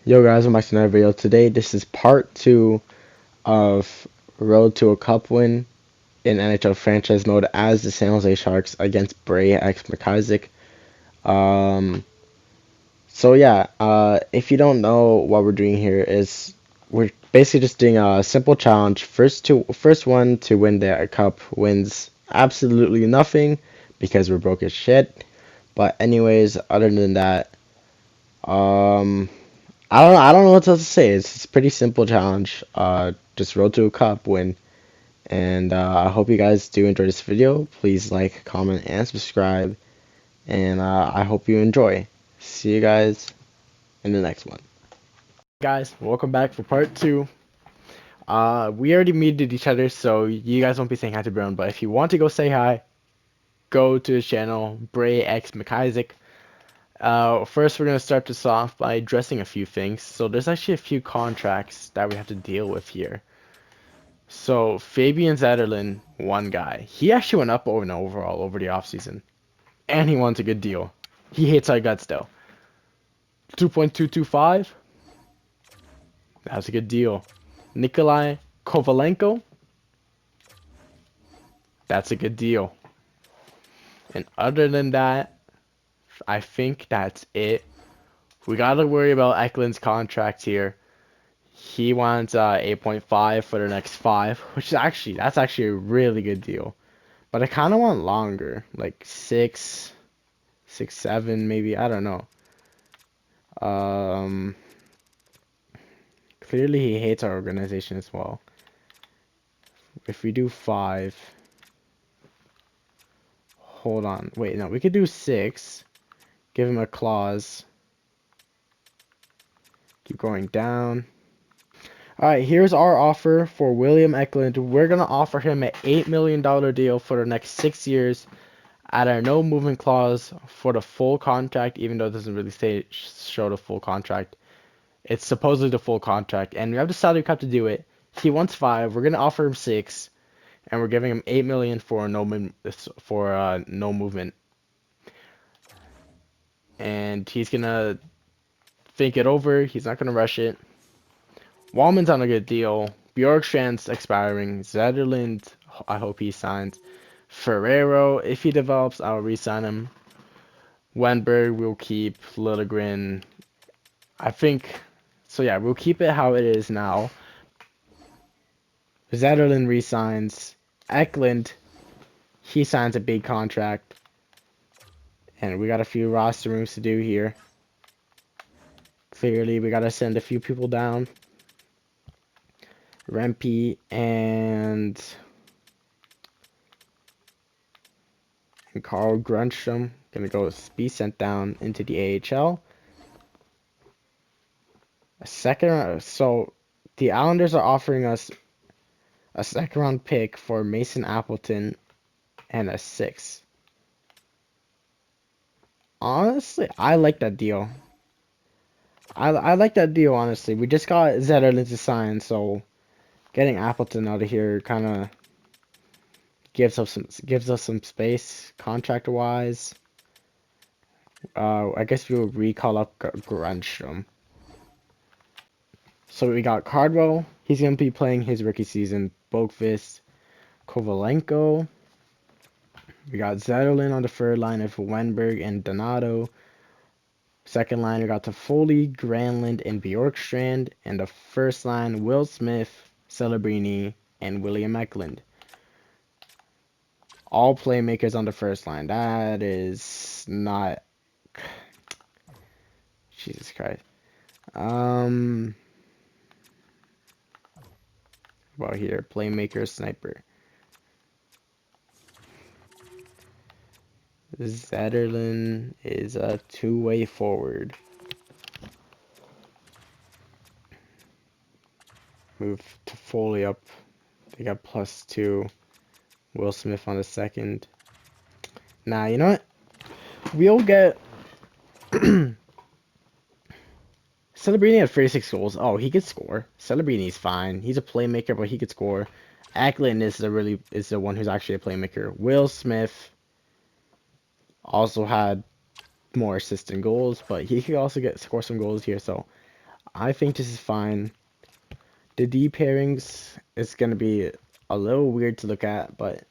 Yo guys, welcome back to another video. Today, this is part 2 of Road to a Cup win in NHL franchise mode as the San Jose Sharks against Bray x McIsaac. Um, if you don't know what we're doing here is we're basically just doing a simple challenge. First one to win the cup wins absolutely nothing because we're broke as shit. But anyways, other than that, um. I don't know what else to say. It's a pretty simple challenge. Just road to a cup win. And I hope you guys do enjoy this video. Please like, comment, and subscribe. And I hope you enjoy. See you guys in the next one. Guys, welcome back for part 2. We already muted each other, so you guys won't be saying hi to Brown. But if you want to go say hi, go to his channel, Bray x McIsaac. First, we're going to start this off by addressing a few things. So there's actually a few contracts that we have to deal with here. So Fabian Zetterlund, one guy, he actually went up over an overall over the offseason. And he wants a good deal. He hates our guts though. 2.225. That's a good deal. Nikolai Kovalenko. That's a good deal. And other than that, I think that's it. We gotta worry about Eklund's contract here. He wants 8.5 for the next 5, which is that's actually a really good deal. But I kind of want longer, like 7 maybe. I don't know. Um, Clearly he hates our organization as well. If we do 5, hold on, wait, no, we could do 6. Give him a clause. Keep going down. Alright, here's our offer for William Eklund. We're going to offer him an $8 million deal for the next 6 years at our no movement clause for the full contract, even though it doesn't really show the full contract. It's supposedly the full contract, and we have the salary cap to do it. He wants 5. We're going to offer him 6, and we're giving him 8 million for no movement. And he's going to think it over. He's not going to rush it. Wallman's on a good deal. Bjorkstrand's expiring. Zetterlund, I hope he signs. Ferrero, if he develops, I'll re-sign him. Wenberg, we'll keep. Liljegren, I think. So yeah, we'll keep it how it is now. Zetterlund re-signs. Eklund, he signs a big contract. And we got a few roster moves to do here. Clearly, we got to send a few people down. Rempe and Carl Grunstrom gonna be sent down into the AHL. A second round, so the Islanders are offering us a second round pick for Mason Appleton and a 6. Honestly, I like that deal. I like that deal, honestly. We just got Zetterlund to sign, so getting Appleton out of here kind of gives us some space contract wise. I guess we'll recall up Grunstrom. So we got Cardwell. He's gonna be playing his rookie season. Boqvist, Kovalenko. We got Zetterlund on the third line of Wenberg and Donato. Second line, we got Toffoli, Granlund, and Bjorkstrand. And the first line, Will Smith, Celebrini, and William Eklund. All playmakers on the first line. That is not... Jesus Christ. Well, here, playmaker, sniper. Zetterlund is a two-way forward. Move Toffoli up. They got +2. Will Smith on the second. Nah, you know what? We'll get... Celebrini had 36 goals. Oh, he could score. Celebrini's fine. He's a playmaker, but he could score. Eklund is the one who's actually a playmaker. Will Smith also had more assists and goals, but he could also score some goals here. So I think this is fine. The D pairings is gonna be a little weird to look at, but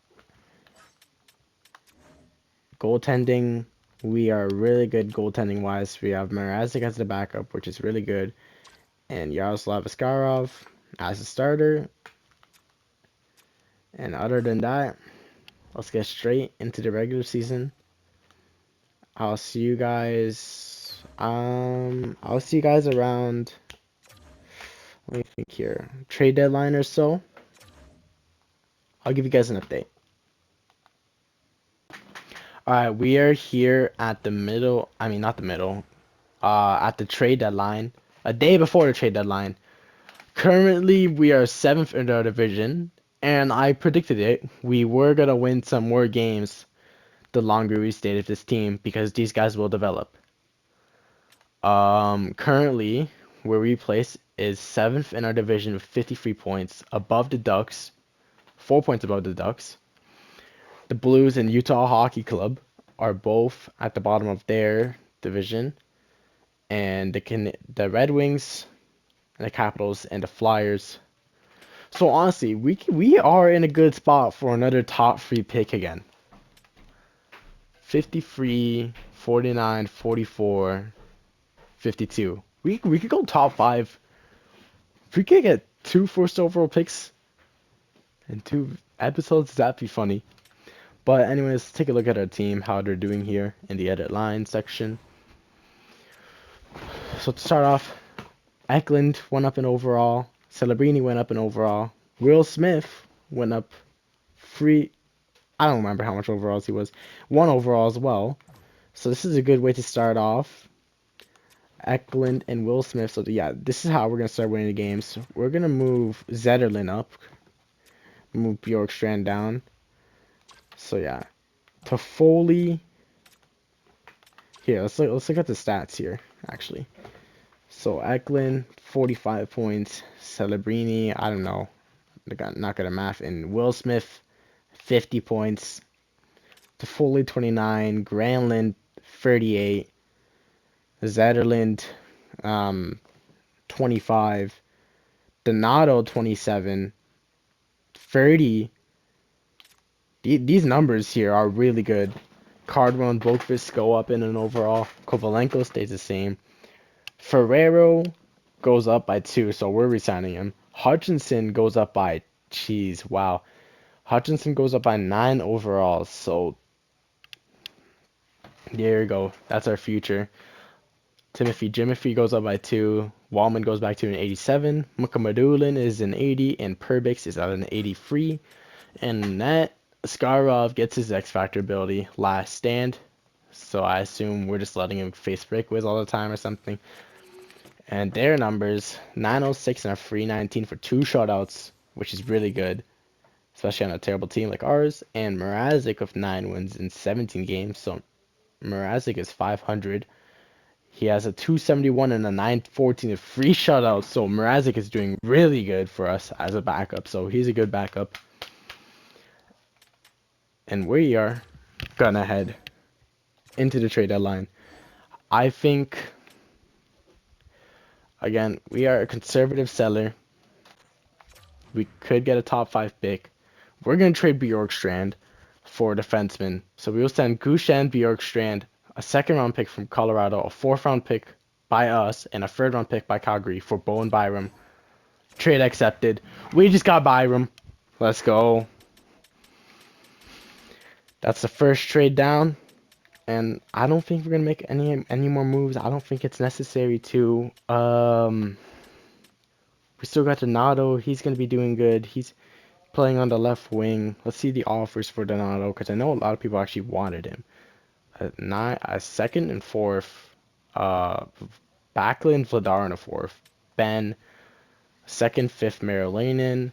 goaltending, we are really good goaltending wise. We have Mrazek as the backup, which is really good, and Yaroslav Askarov as a starter. And other than that, let's get straight into the regular season. I'll see you guys. I'll see you guys around. Let me think here. Trade deadline or so. I'll give you guys an update. All right, we are here at the middle. I mean, not the middle. At the trade deadline, a day before the trade deadline. Currently, we are seventh in our division, and I predicted it. We were gonna win some more games the longer we stayed with this team because these guys will develop. Currently, where we place is seventh in our division with 53 points, above the Ducks, 4 points above the Ducks. The Blues and Utah Hockey Club are both at the bottom of their division, and the Red Wings, and the Capitals, and the Flyers. So honestly, we are in a good spot for another top three pick again. 53, 49, 44, 52. We could go top five. If we could get two first overall picks in 2 episodes, that'd be funny. But anyways, let's take a look at our team, how they're doing here in the edit line section. So to start off, Eklund went up in overall. Celebrini went up in overall. Will Smith went up three. I don't remember how much overalls he was. One overall as well. So this is a good way to start off. Eklund and Will Smith. So yeah, this is how we're gonna start winning the games. We're gonna move Zetterlund up. Move Bjorkstrand down. So yeah, Toffoli. Here, let's look at the stats here actually. So Eklund 45 points. Celebrini, I don't know, not good at math. And Will Smith 50 points. Toffoli 29. Granlund 38. Zetterlund 25. Donato 27. 30. These numbers here are really good. Cardwell and Boqvist go up in an overall. Kovalenko stays the same. Ferrero goes up by 2, so we're resigning him. Hutchinson goes up by, jeez, wow. Hutchinson goes up by 9 overall, so there you go. That's our future. Jimothy goes up by 2. Wallman goes back to an 87. Mukamadulin is an 80, and Perbix is at an 83. And net, Skarov gets his X Factor ability, last stand. So I assume we're just letting him face breakaways all the time or something. And their numbers, 906 and a 319 for 2 shutouts, which is really good, especially on a terrible team like ours. And Mrazek with 9 wins in 17 games. So Mrazek is 500. He has a 271 and a 914 of 3 shutouts. So Mrazek is doing really good for us as a backup. So he's a good backup. And we are gonna head into the trade deadline. I think, again, we are a conservative seller. We could get a top 5 pick. We're going to trade Bjorkstrand for a defenseman. So we will send Gushan Bjorkstrand, a second round pick from Colorado, a 4th round pick by us, and a 3rd round pick by Calgary for Bowen Byram. Trade accepted. We just got Byram. Let's go. That's the first trade down. And I don't think we're gonna make any more moves. I don't think it's necessary to. We still got Donato. He's gonna be doing good. He's playing on the left wing. Let's see the offers for Donato because I know a lot of people actually wanted him. A second and 4th. Backlund, Vladar in a 4th. Ben, 2nd, 5th, Marilainen,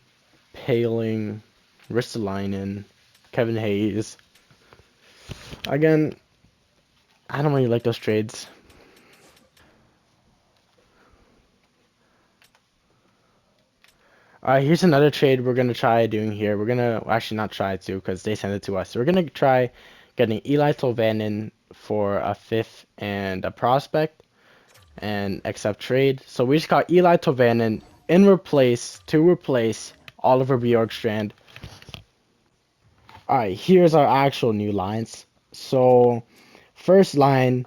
Paling, Ristolainen, Kevin Hayes. Again, I don't really like those trades. Alright, here's another trade we're gonna try doing here. We're gonna actually not try to because they sent it to us. So we're gonna try getting Eli Tolvanen for a 5th and a prospect, and accept trade. So we just got Eli Tovanen to replace Oliver Bjorkstrand. Alright, here's our actual new lines. So first line,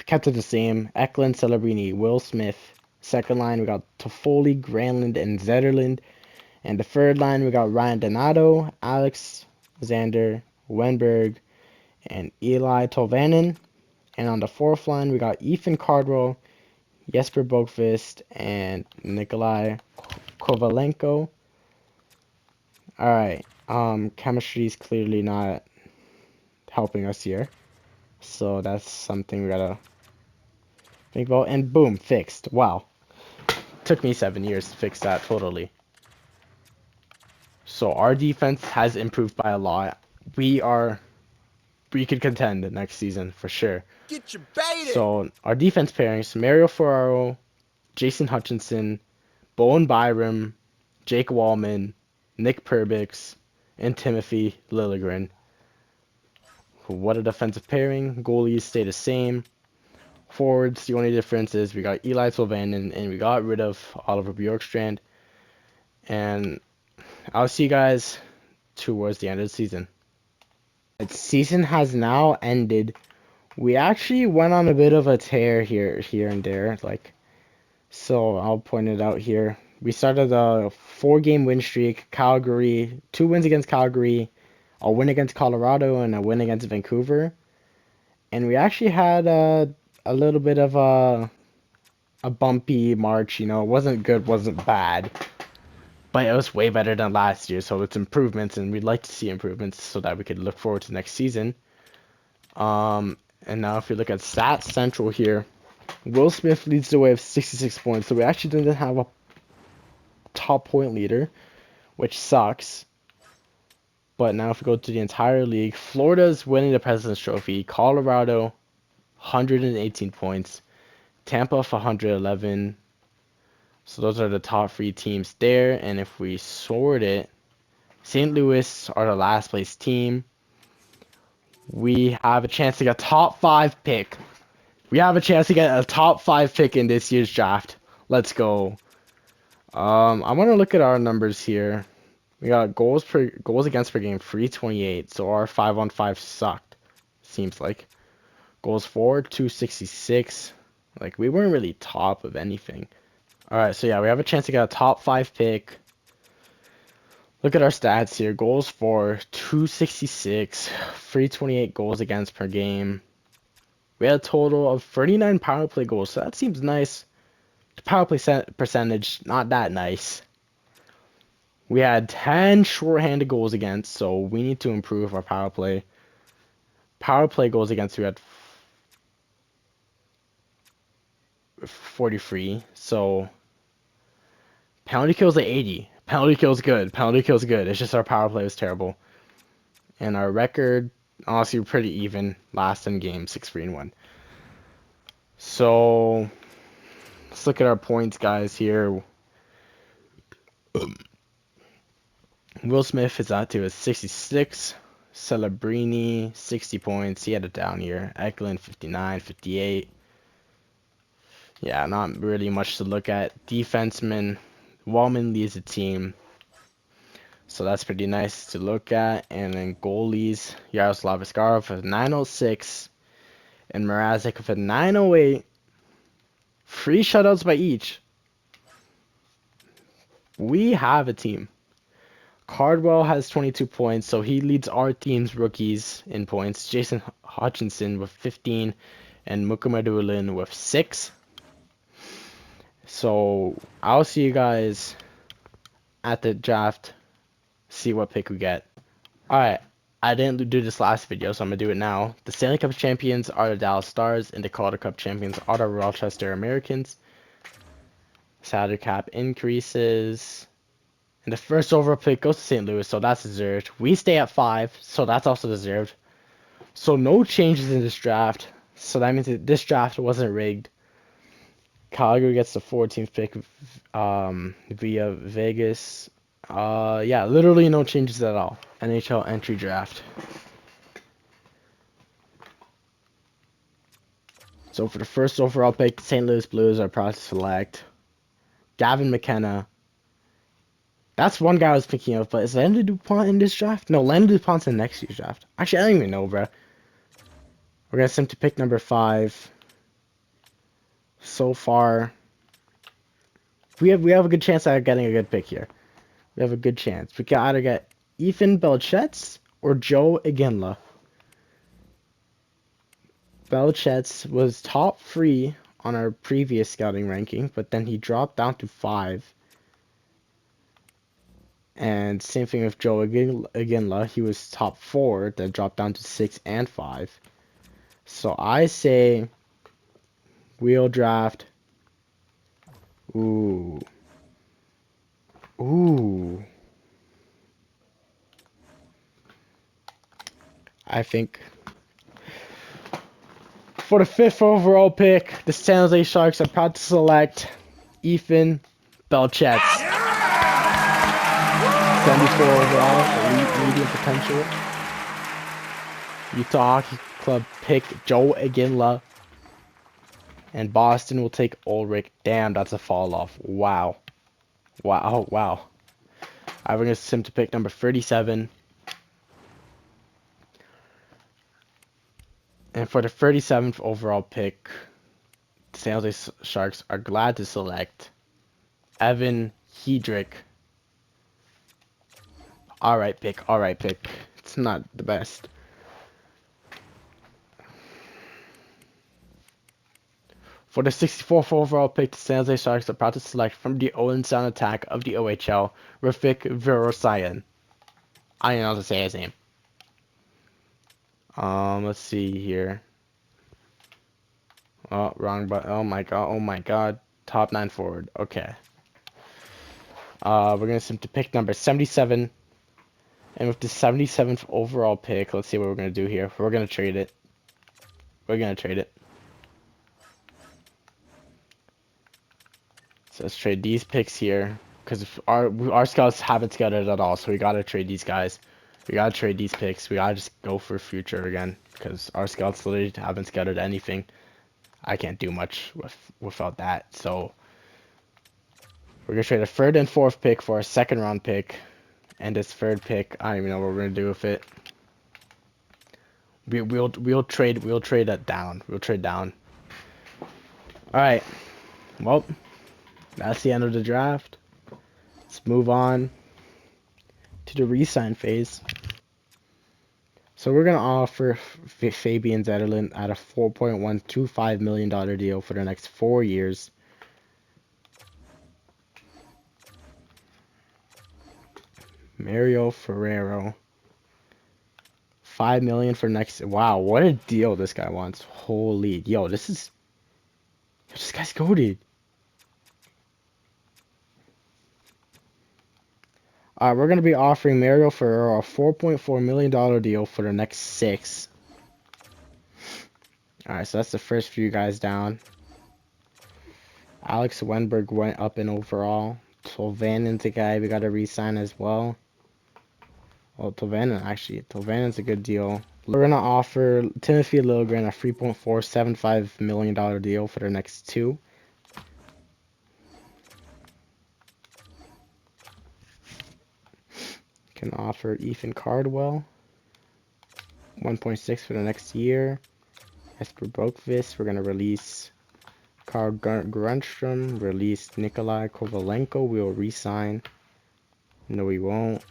kept it the same. Eklund, Celebrini, Will Smith. Second line, we got Toffoli, Granlund, and Zetterlund. And the third line, we got Ryan Donato, Alex Xander, Wenberg, and Eli Tolvanen. And on the fourth line, we got Ethan Cardwell, Jesper Bogfist, and Nikolai Kovalenko. Alright, chemistry is clearly not helping us here. So that's something we gotta think about. And boom, fixed. Wow. Took me 7 years to fix that totally. So our defense has improved by a lot. We could contend next season for sure. Get your baited. So our defense pairings: Mario Ferraro, Jason Hutchinson, Bowen Byram, Jake Wallman, Nick Perbix, and Timothy Liljegren. What a defensive pairing. Goalies stay the same. Forwards, the only difference is we got Eli Sylvanen and we got rid of Oliver Bjorkstrand. And I'll see you guys towards the end of the season. The season has now ended. We actually went on a bit of a tear here and there, so I'll point it out here. We started a 4-game win streak. Calgary, 2 wins against Calgary, a win against Colorado, and a win against Vancouver. And we actually had a little bit of a bumpy March. It wasn't good, wasn't bad, but it was way better than last year. So it's improvements, and we'd like to see improvements so that we could look forward to next season. And now if you look at Stats Central here, Will Smith leads the way with 66 points. So we actually didn't have a top point leader, which sucks. But now if we go to the entire league, Florida's winning the President's Trophy. Colorado, 118 points. Tampa for 111. So those are the top 3 teams there. And if we sort it, St. Louis are the last place team. We have a chance to get a top 5 pick. We have a chance to get a top 5 pick in this year's draft. Let's go. I want to look at our numbers here. We got goals against per game, 328. So our 5-on-5 sucked. Seems like. Goals for 266. We weren't really top of anything. Alright, so yeah, we have a chance to get a top 5 pick. Look at our stats here. Goals for 266. 328 goals against per game. We had a total of 39 power play goals, so that seems nice. The power play percentage, not that nice. We had 10 shorthanded goals against, so we need to improve our power play. Power play goals against, we had 43, so penalty kills at 80. Penalty kills good. Penalty kills good. It's just our power play was terrible. And our record, honestly, we're pretty even. Last in game, 6-3-1. So let's look at our points, guys, here. Will Smith is at to a 66. Celebrini, 60 points. He had a down year. Eklund, 59, 58. Yeah, not really much to look at. Defenseman, Wallman leads the team. So that's pretty nice to look at. And then goalies, Yaroslav Askarov with 906. And Mrazek with a 908. 3 shutouts by each. We have a team. Cardwell has 22 points, so he leads our team's rookies in points. Jason Hutchinson with 15, and Mukamadulin with 6. So I'll see you guys at the draft, see what pick we get. Alright, I didn't do this last video, so I'm going to do it now. The Stanley Cup champions are the Dallas Stars, and the Calder Cup champions are the Rochester Americans. Salary cap increases. And the first overall pick goes to St. Louis, so that's deserved. We stay at 5, so that's also deserved. So no changes in this draft. So that means that this draft wasn't rigged. Calgary gets the 14th pick via Vegas. Yeah, literally no changes at all. NHL entry draft. So for the first overall pick, the St. Louis Blues are proud to select Gavin McKenna. That's one guy I was thinking of, but is Landon DuPont in this draft? No, Landon DuPont's in next year's draft. Actually, I don't even know, bro. We're gonna send him to pick number 5. So far, we have a good chance at getting a good pick here. We have a good chance. We can either get Ethan Belchetz or Joe Iginla. Belchetz was top 3 on our previous scouting ranking, but then he dropped down to 5. And same thing with Joe Iginla. He was top 4, then dropped down to 6 and 5. So I say we'll draft. Ooh. Ooh. I think for the 5th overall pick, the San Jose Sharks are proud to select Ethan Belchetz. 74 overall, elite medium potential. Utah Hockey Club pick Joe Iginla. And Boston will take Ulrich. Damn, that's a fall off. Wow. Wow, wow. I'm going to send him to pick number 37. And for the 37th overall pick, the San Jose Sharks are glad to select Evan Hedrick. Alright pick, alright pick. It's not the best. For the 64th overall pick, the San Jose Sharks are proud to select from the Owen Sound Attack of the OHL, Rafik Virosyan. I don't know how to say his name. Let's see here. Oh, wrong button. Oh my god. Top 9 forward. Okay. We're gonna send to pick number 77. And with the 77th overall pick, let's see what we're gonna do here. We're gonna trade it. We're gonna trade it. So let's trade these picks here. Because our scouts haven't scouted at all, so we gotta trade these guys. We gotta trade these picks. We gotta just go for future again. Because our scouts literally haven't scouted anything. I can't do much without that. So we're gonna trade a 3rd and 4th pick for a 2nd round pick. And this 3rd pick, I don't even know what we're gonna do with it. We'll trade that down. We'll trade down. Alright. Well, that's the end of the draft. Let's move on to the re-sign phase. So we're gonna offer Fabian Zetterlund at a $4.125 million deal for the next 4 years. Mario Ferrero, $5 million for next. Wow, what a deal this guy wants! Holy, yo, this guy's goated. We're gonna be offering Mario Ferrero a $4.4 million deal for the next 6. All right, so that's the first few guys down. Alex Wenberg went up in overall. Tolvanen's a guy we gotta re-sign as well. Well, Tolvanen's a good deal. We're gonna offer Timothy Liljegren a $3.475 million deal for the next 2. Can offer Ethan Cardwell 1.6 for the next year. Jesper Boqvist, we're gonna release Carl Grundstrom, release Nikolai Kovalenko. We will re-sign. No, we won't.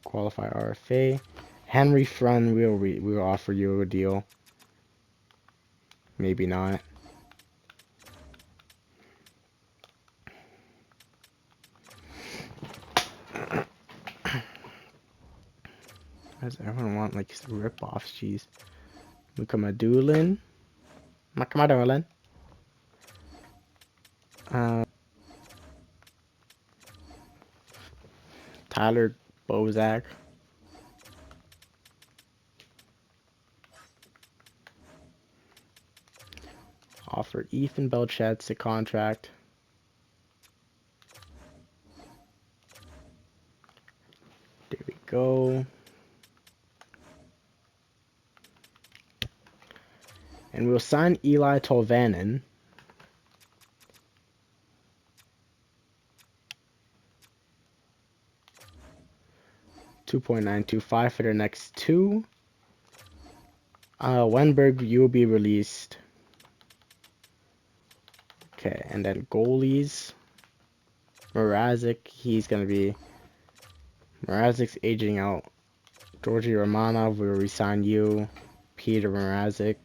Qualify RFA. Henry Frun, we'll offer you a deal. Maybe not. Does everyone want like rip-offs? Jeez. Mukamadulin. Tyler Bozak. Offer Ethan Belchetz a contract. There we go. And we'll sign Eli Tolvanen. $2.925 for the next 2. Wenberg, you will be released. Okay, and then goalies. Mrazek, he's gonna be. Mrazek's aging out. Georgi Romanov, we'll resign you. Peter Mrazek.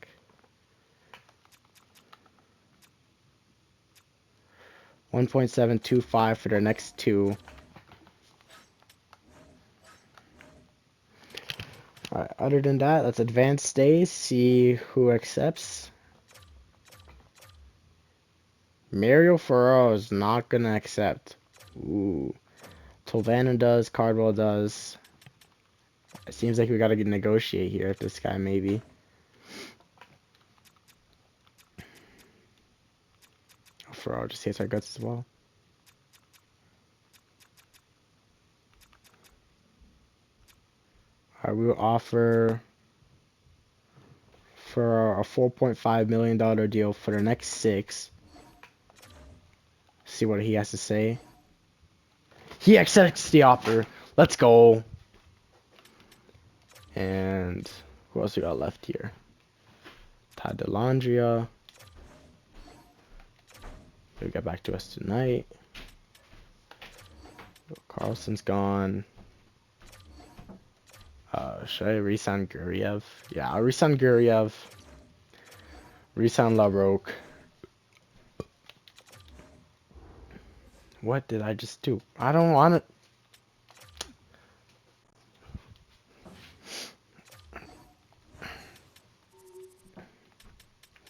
$1.725 for the next 2. Alright, other than that, let's advance stays, see who accepts. Mario Ferraro is not gonna accept. Ooh. Tolvanen does, Cardwell does. It seems like we gotta negotiate here with this guy, maybe. Oh, Ferraro just hates our guts as well. Alright, we will offer for a $4.5 million deal for the next 6. See what he has to say. He accepts the offer. Let's go. And who else we got left here? Todd Dellandrea. He'll get back to us tonight. Carlson's gone. Should I resign Guriev? Yeah, I'll resign Guriev. Resign LaRoque. What did I just do? I don't want it.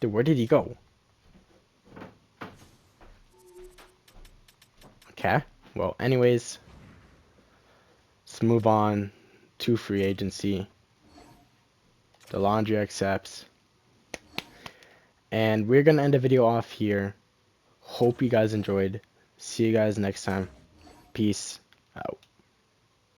Dude, where did he go? Okay. Well, anyways, let's move on to free agency. Dellandrea accepts. And we're going to end the video off here. Hope you guys enjoyed. See you guys next time. Peace out.